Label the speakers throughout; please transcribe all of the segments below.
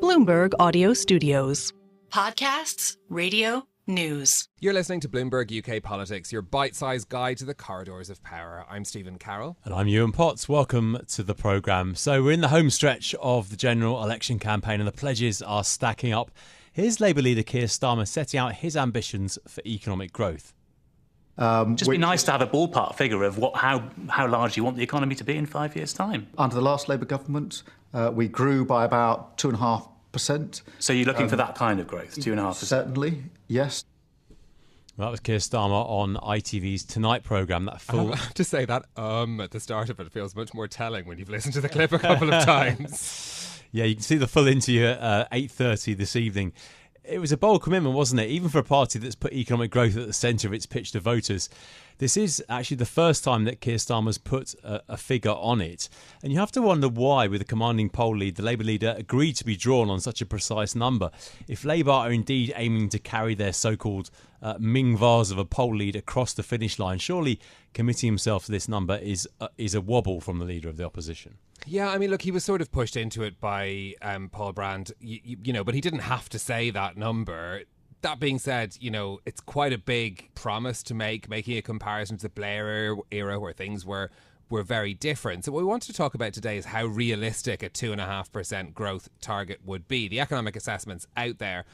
Speaker 1: Bloomberg Audio Studios.
Speaker 2: Podcasts, radio, news.
Speaker 3: You're listening to Bloomberg UK Politics, your bite-sized guide to the corridors of power. I'm Stephen Carroll.
Speaker 4: And I'm Yuan Potts. Welcome to the programme. So we're in the home stretch of the general election campaign and the pledges are stacking up. Here's Labour leader Keir Starmer setting out his ambitions for economic growth.
Speaker 5: Just be nice to have a ballpark figure of how large you want the economy to be in 5 years' time.
Speaker 6: Under the last Labour government, we grew by about 2.5%.
Speaker 5: So you're looking for that kind of growth, 2.5%?
Speaker 6: Certainly, yes.
Speaker 4: Well, that was Keir Starmer on ITV's Tonight programme. That full...
Speaker 3: I have to say that at the start of it feels much more telling when you've listened to the clip a couple of times.
Speaker 4: Yeah, you can see the full interview at 8:30 this evening. It was a bold commitment, wasn't it? Even for a party that's put economic growth at the centre of its pitch to voters. This is actually the first time that Keir Starmer's put a figure on it. And you have to wonder why, with a commanding poll lead, the Labour leader agreed to be drawn on such a precise number. If Labour are indeed aiming to carry their so-called Ming vase of a poll lead across the finish line, surely committing himself to this number is a wobble from the leader of the opposition.
Speaker 3: Yeah, I mean, look, he was sort of pushed into it by Paul Brand, you know, but he didn't have to say that number. That being said, you know, it's quite a big promise to making a comparison to the Blair era where things were very different. So what we want to talk about today is how realistic a 2.5% growth target would be. The economic assessments out there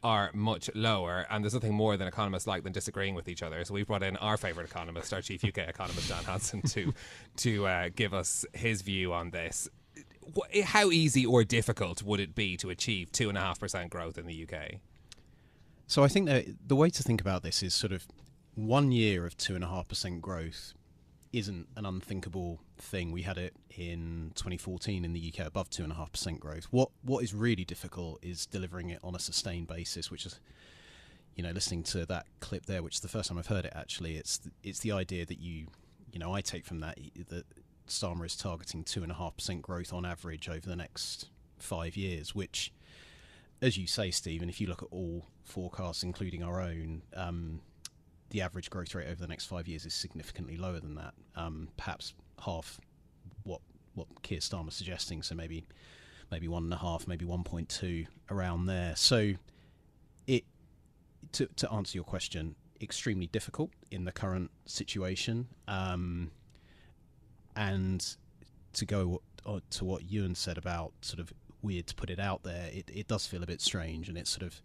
Speaker 3: are much lower, and there's nothing more than economists like than disagreeing with each other. So we've brought in our favourite economist, our chief UK economist, Dan Hanson, to give us his view on this. How easy or difficult would it be to achieve 2.5% growth in the UK?
Speaker 7: So I think that the way to think about this is sort of 1 year of 2.5% growth isn't an unthinkable thing. We had it in 2014 in the UK above 2.5% growth. What is really difficult is delivering it on a sustained basis, which is, you know, listening to that clip there, which is the first time I've heard it actually. It's the idea that I take from that Starmer is targeting 2.5% growth on average over the next 5 years, which, as you say, Stephen, if you look at all forecasts, including our own, the average growth rate over the next 5 years is significantly lower than that. Perhaps half what Keir Starmer's suggesting, so maybe 1.5, maybe 1.2, around there. So to answer your question, extremely difficult in the current situation. And to go to what Yuan said about sort of weird to put it out there, it does feel a bit strange, and it's sort of,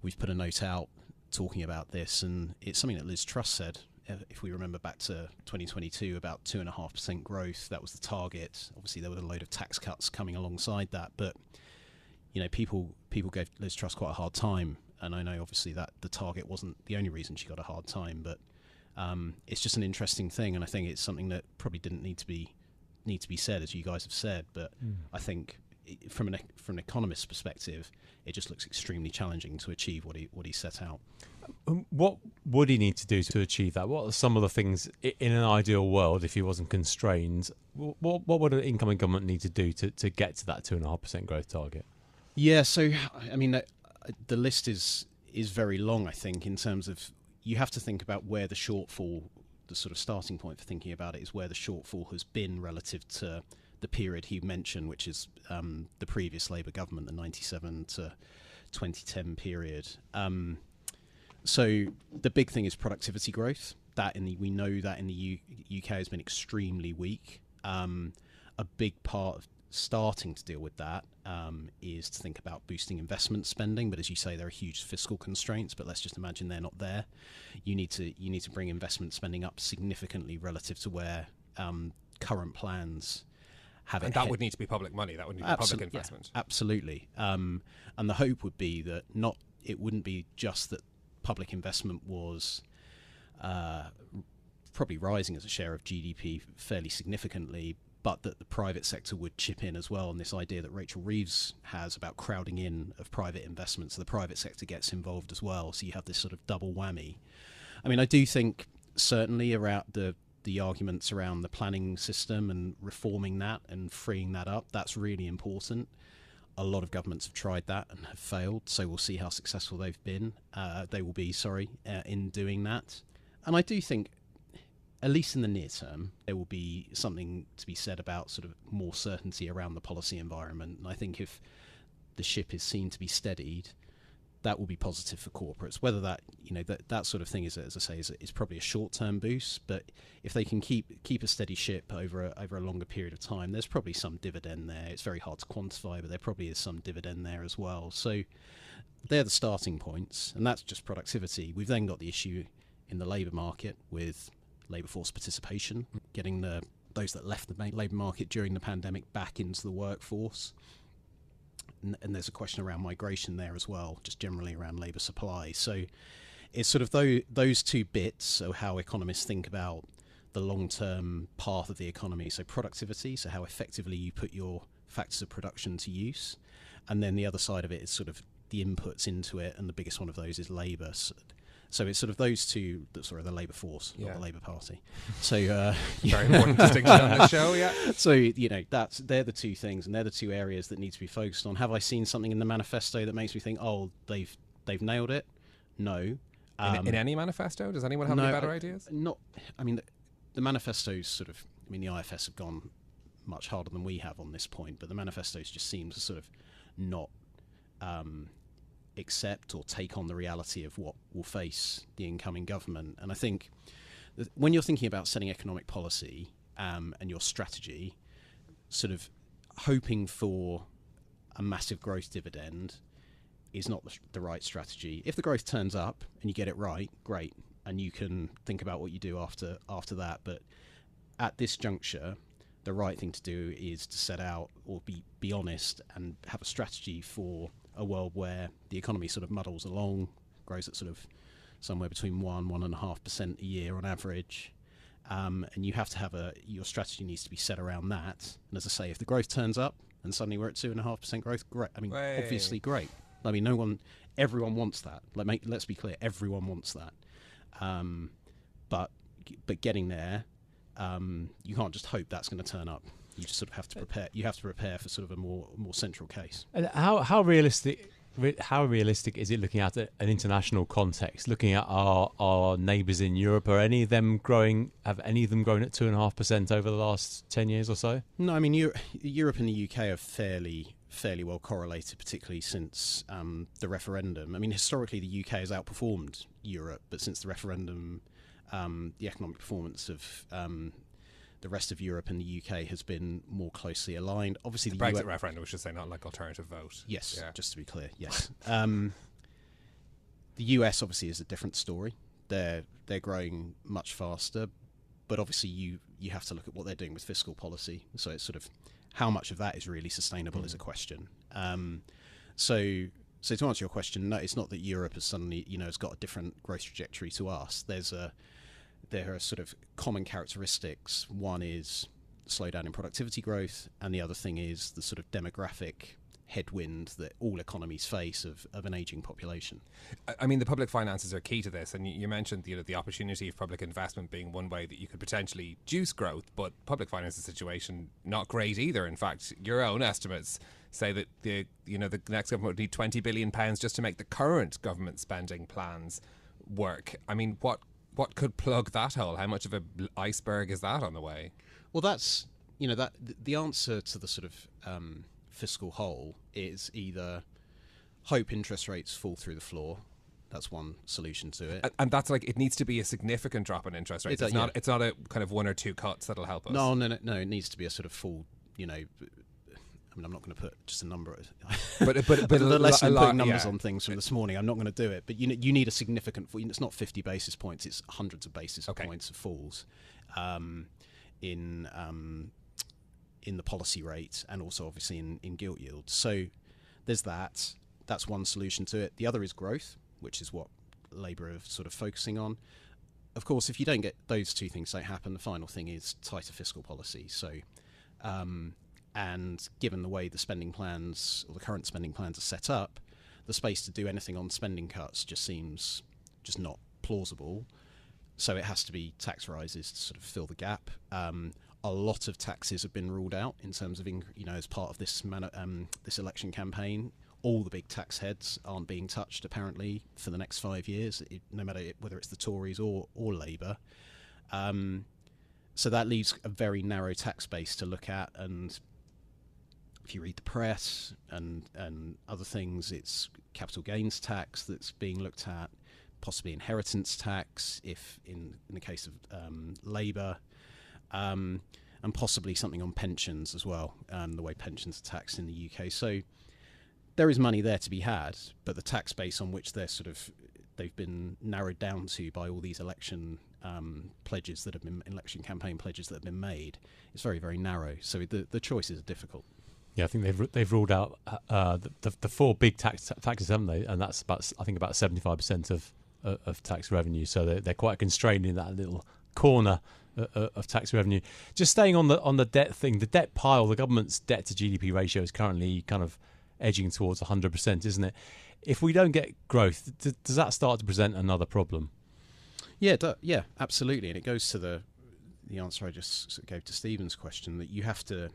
Speaker 7: we've put a note out talking about this, and it's something that Liz Truss said, if we remember back to 2022, about 2.5% growth. That was the target. Obviously there were a load of tax cuts coming alongside that, but you know, people gave Liz Truss quite a hard time, and I know obviously that the target wasn't the only reason she got a hard time, but it's just an interesting thing, and I think it's something that probably didn't need to be said, as you guys have said, but I think from an economist's perspective, it just looks extremely challenging to achieve what he set out.
Speaker 4: What would he need to do to achieve that? What are some of the things in an ideal world, if he wasn't constrained? What would an incoming government need to do to get to that 2.5% growth target?
Speaker 7: Yeah, so I mean, the list is very long. I think in terms of, you have to think about where the shortfall, the sort of starting point for thinking about it is where the shortfall has been relative to the period he mentioned, which is the previous Labour government, the 97 to 2010 period. So the big thing is productivity growth. We know that in the UK has been extremely weak. A big part of starting to deal with that is to think about boosting investment spending. But as you say, there are huge fiscal constraints. But let's just imagine they're not there. You need to bring investment spending up significantly relative to where current plans.
Speaker 3: And that would need to be public money. That would need to be public investment.
Speaker 7: Yeah, absolutely. And the hope would be that it wouldn't be just that public investment was probably rising as a share of GDP fairly significantly, but that the private sector would chip in as well. And this idea that Rachel Reeves has about crowding in of private investment, so the private sector gets involved as well. So you have this sort of double whammy. I mean, I do think certainly around the arguments around the planning system and reforming that and freeing that up, that's really important. A lot of governments have tried that and have failed, so we'll see how successful they will be in doing that. And I do think, at least in the near term, there will be something to be said about sort of more certainty around the policy environment. And I think if the ship is seen to be steadied, that will be positive for corporates. Whether that, that sort of thing is, as I say, is probably a short-term boost. But if they can keep a steady ship over a longer period of time, there's probably some dividend there. It's very hard to quantify, but there probably is some dividend there as well. So they're the starting points, and that's just productivity. We've then got the issue in the labour market with labour force participation, getting those that left the labour market during the pandemic back into the workforce. And there's a question around migration there as well, just generally around labour supply. So it's sort of those two bits of how economists think about the long-term path of the economy. So productivity, so how effectively you put your factors of production to use. And then the other side of it is sort of the inputs into it, and the biggest one of those is labour. So it's sort of those two, the Labour force, not the Labour Party. So
Speaker 3: very important distinction on the show, yeah.
Speaker 7: So they're the two things, and they're the two areas that need to be focused on. Have I seen something in the manifesto that makes me think, oh, they've nailed it? No.
Speaker 3: In any manifesto, does anyone have any better ideas?
Speaker 7: Not. I mean, the manifestos the IFS have gone much harder than we have on this point, but the manifestos just seem to sort of not accept or take on the reality of what will face the incoming government. And I think that when you're thinking about setting economic policy and your strategy, sort of hoping for a massive growth dividend is not the right strategy. If the growth turns up and you get it right, great, and you can think about what you do after that. But at this juncture, the right thing to do is to set out or be honest and have a strategy for a world where the economy sort of muddles along, grows at sort of somewhere between 1.5% a year on average, and you have to have your strategy needs to be set around that. And as I say, if the growth turns up and suddenly we're at 2.5% growth, great. I mean, obviously great. I mean, everyone wants that. Let's be clear, everyone wants that. But getting there, you can't just hope that's going to turn up. You just sort of have to prepare. You have to prepare for sort of a more central case.
Speaker 4: And how realistic is it looking at an international context? Looking at our neighbours in Europe, have any of them grown at 2.5% over the last 10 years or so?
Speaker 7: No, I mean Europe and the UK are fairly well correlated, particularly since the referendum. I mean, historically the UK has outperformed Europe, but since the referendum, the economic performance of the rest of Europe and the UK has been more closely aligned. Obviously, the
Speaker 3: Brexit referendum, we should say, not like alternative vote.
Speaker 7: Yes,
Speaker 3: yeah.
Speaker 7: Just to be clear, yes. The US obviously is a different story. They're growing much faster, but obviously you have to look at what they're doing with fiscal policy. So it's sort of how much of that is really sustainable is a question. So to answer your question, no, it's not that Europe has suddenly has got a different growth trajectory to us. There are sort of common characteristics. One is slowdown in productivity growth, and the other thing is the sort of demographic headwind that all economies face of an aging population.
Speaker 3: I mean, the public finances are key to this, and you mentioned the opportunity of public investment being one way that you could potentially juice growth, but public finances situation not great either. In fact, your own estimates say that the next government would need £20 billion just to make the current government spending plans work. I mean, what could plug that hole? How much of an iceberg is that on the way?
Speaker 7: Well, that's that the answer to the sort of fiscal hole is either hope interest rates fall through the floor. That's one solution to it, and that's
Speaker 3: it needs to be a significant drop in interest rates. It's not a kind of one or two cuts that'll help us.
Speaker 7: No. It needs to be a sort of full. I mean, I'm not going to put just a number.
Speaker 3: But
Speaker 7: the lesson putting numbers on things from this morning, I'm not going to do it. But you need a significant. It's not 50 basis points; it's hundreds of basis points of falls in the policy rate, and also obviously in gilt yield. So there's that. That's one solution to it. The other is growth, which is what Labour are sort of focusing on. Of course, if you don't get those two things don't happen, the final thing is tighter fiscal policy. So. And given the way the spending plans or the current spending plans are set up, the space to do anything on spending cuts just seems just not plausible. So it has to be tax rises to sort of fill the gap. A lot of taxes have been ruled out in terms of, as part of this this election campaign. All the big tax heads aren't being touched, apparently, for the next 5 years, no matter whether it's the Tories or Labour. So that leaves a very narrow tax base to look at, and if you read the press and other things, it's capital gains tax that's being looked at, possibly inheritance tax, if in the case of Labour, and possibly something on pensions as well, the way pensions are taxed in the UK. So there is money there to be had, but the tax base on which they've been narrowed down to by all these election pledges that have been election campaign pledges that have been made is very, very narrow. So the choices are difficult.
Speaker 4: Yeah, I think they've ruled out the four big taxes, haven't they? And that's about 75% of tax revenue. So they're quite constrained in that little corner of tax revenue. Just staying on the debt thing, the debt pile, the government's debt to GDP ratio is currently kind of edging towards 100%, isn't it? If we don't get growth, does that start to present another problem?
Speaker 7: Yeah, absolutely. And it goes to the answer I just sort of gave to Stephen's question, that you have to.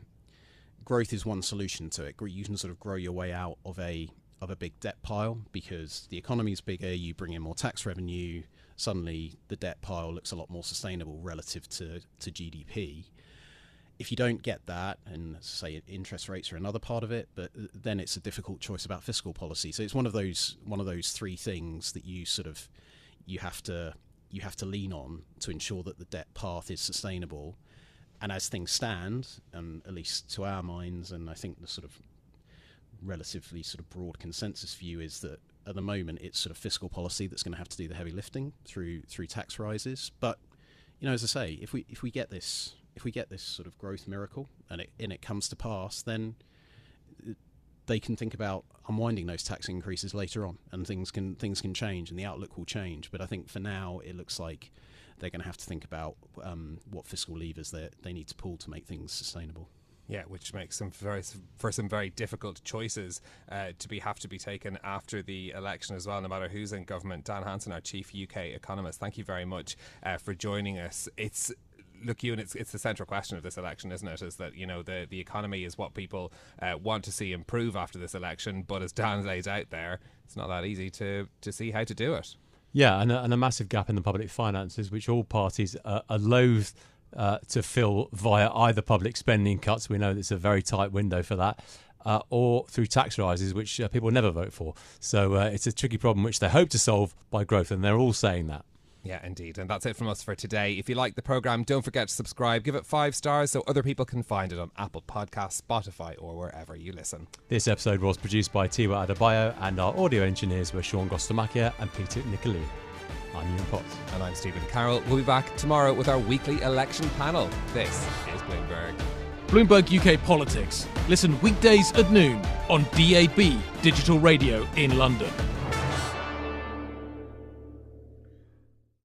Speaker 7: Growth is one solution to it. You can sort of grow your way out of a big debt pile, because the economy is bigger, you bring in more tax revenue, suddenly the debt pile looks a lot more sustainable relative to GDP. If you don't get that, and say interest rates are another part of it, but then it's a difficult choice about fiscal policy. So it's one of those three things that you have to lean on to ensure that the debt path is sustainable. And as things stand, and at least to our minds, and I think the sort of relatively sort of broad consensus view is that at the moment it's sort of fiscal policy that's going to have to do the heavy lifting through tax rises. But as I say, if we get this sort of growth miracle and it comes to pass, then they can think about unwinding those tax increases later on, and things can change and the outlook will change. But I think for now it looks like they're going to have to think about what fiscal levers they need to pull to make things sustainable.
Speaker 3: Yeah, which makes some very difficult choices have to be taken after the election as well, no matter who's in government. Dan Hanson, our chief UK economist, thank you very much for joining us. Look, Yuan, it's the central question of this election, isn't it? Is that the economy is what people want to see improve after this election, but as Dan lays out there, it's not that easy to see how to do it.
Speaker 4: Yeah, and a massive gap in the public finances, which all parties are loath to fill via either public spending cuts. We know it's a very tight window for that, or through tax rises, which people never vote for. So it's a tricky problem which they hope to solve by growth, and they're all saying that.
Speaker 3: Yeah, indeed. And that's it from us for today. If you like the programme, don't forget to subscribe. Give it 5 stars so other people can find it on Apple Podcasts, Spotify, or wherever you listen.
Speaker 4: This episode was produced by Tiwa Adebayo, and our audio engineers were Sean Gostamakia and Peter Nicolou. I'm Yuan Potts.
Speaker 3: And I'm Stephen Carroll. We'll be back tomorrow with our weekly election panel. This is Bloomberg.
Speaker 8: Bloomberg UK Politics. Listen weekdays at noon on DAB Digital Radio in London.